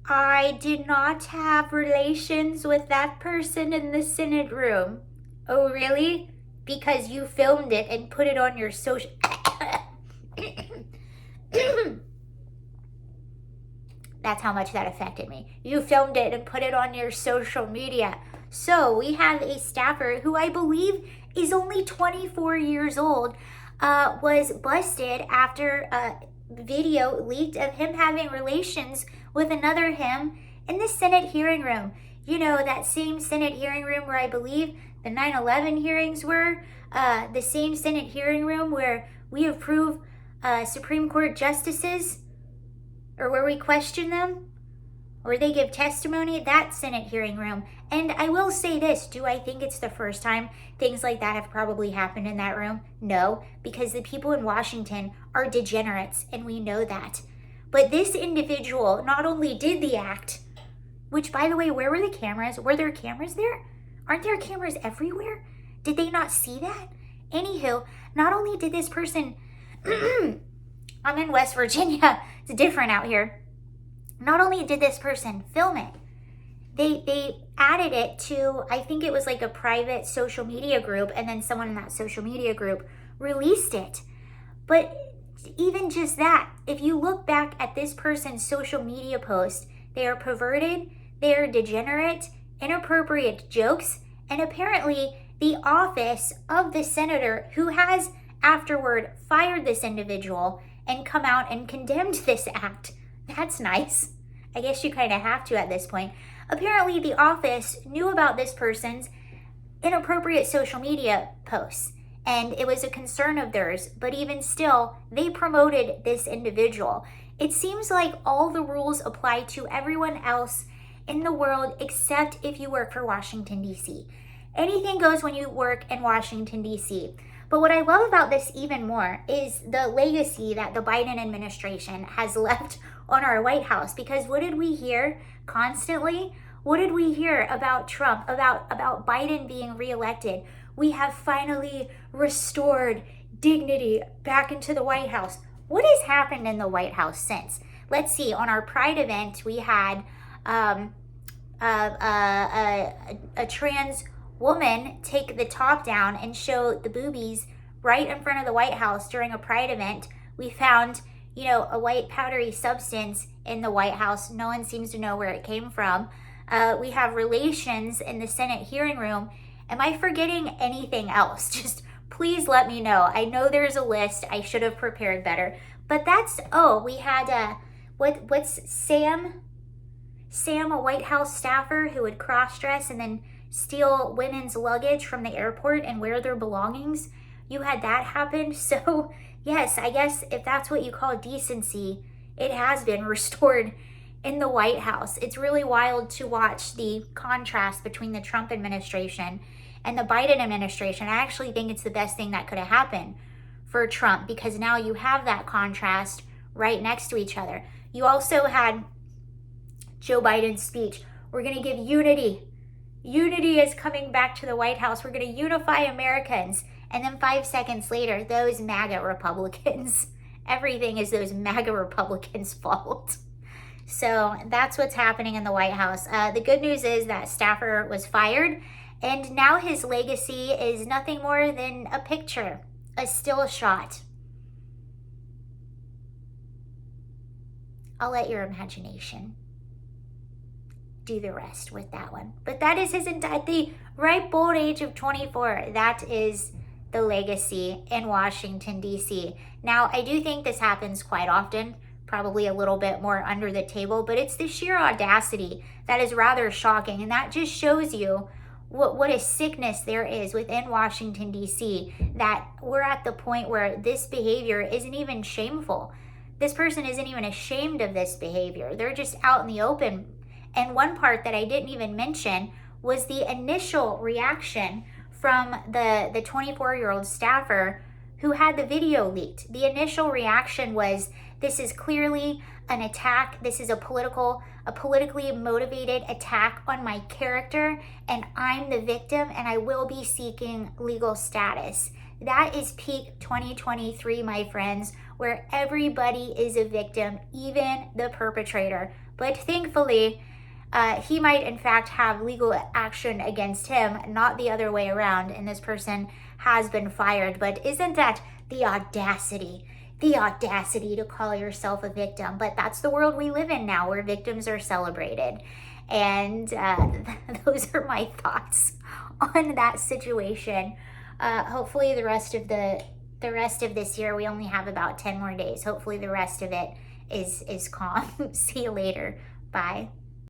I did not have relations with that person in the Senate room. Oh, really? Because you filmed it and put it on your social. That's how much that affected me. You filmed it and put it on your social media. So we have a staffer who I believe is only 24 years old, was busted after a video leaked of him having relations with another him in the Senate hearing room. You know, that same Senate hearing room where I believe the 9/11 hearings were, the same Senate hearing room where we approve Supreme Court justices, or where we question them, or they give testimony, that Senate hearing room. And I will say this, do I think it's the first time things like that have probably happened in that room? No, because the people in Washington are degenerates, and we know that. But this individual not only did the act, which, by the way, where were the cameras? Were there cameras there? Aren't there cameras everywhere? Did they not see that? Anywho, not only did this person I'm in West Virginia. It's different out here. Not only did this person film it, they added it to, I think it was like a private social media group, and then someone in that social media group released it. But even just that, if you look back at this person's social media post, they are perverted, they are degenerate, inappropriate jokes, and apparently the office of the senator who has afterward fired this individual and come out and condemned this act. That's nice. I guess you kind of have to at this point. Apparently, the office knew about this person's inappropriate social media posts, and it was a concern of theirs, but even still, they promoted this individual. It seems like all the rules apply to everyone else in the world except if you work for Washington, D.C. Anything goes when you work in Washington, D.C. But what I love about this even more is the legacy that the Biden administration has left on our White House. Because what did we hear constantly? What did we hear about Trump, about Biden being reelected? We have finally restored dignity back into the White House. What has happened in the White House since? Let's see, on our Pride event, we had a trans woman take the top down and show the boobies right in front of the White House during a Pride event. We found, a white powdery substance in the White House. No one seems to know where it came from. We have relations in the Senate hearing room. Am I forgetting anything else? Just please let me know. I know there's a list. I should have prepared better. But we had, what's Sam, a White House staffer who would cross-dress and then steal women's luggage from the airport and wear their belongings. You had that happen. So yes, I guess if that's what you call decency, it has been restored in the White House. It's really wild to watch the contrast between the Trump administration and the Biden administration. I actually think it's the best thing that could have happened for Trump, because now you have that contrast right next to each other. You also had Joe Biden's speech. We're going to give unity. Unity is coming back to the White House. We're going to unify Americans. And then 5 seconds later, those MAGA Republicans, everything is those MAGA Republicans' fault. So that's what's happening in the White House. The good news is that staffer was fired, and now his legacy is nothing more than a picture, a still shot. I'll let your imagination do the rest with that one. But that is his at the ripe old age of 24. That is the legacy in Washington, D.C. Now, I do think this happens quite often, probably a little bit more under the table, but it's the sheer audacity that is rather shocking. And that just shows you what a sickness there is within Washington, D.C., that we're at the point where this behavior isn't even shameful. This person isn't even ashamed of this behavior. They're just out in the open. And one part that I didn't even mention was the initial reaction from the 24-year-old staffer who had the video leaked. The initial reaction was, this is clearly an attack. This is a politically motivated attack on my character, and I'm the victim, and I will be seeking legal status. That is peak 2023, my friends, where everybody is a victim, even the perpetrator. But thankfully, he might in fact have legal action against him, not the other way around, and this person has been fired. But isn't that the audacity? The audacity to call yourself a victim. But that's the world we live in now, where victims are celebrated. And those are my thoughts on that situation. Hopefully the rest of this year, we only have about 10 more days. Hopefully the rest of it is calm. See you later. Bye.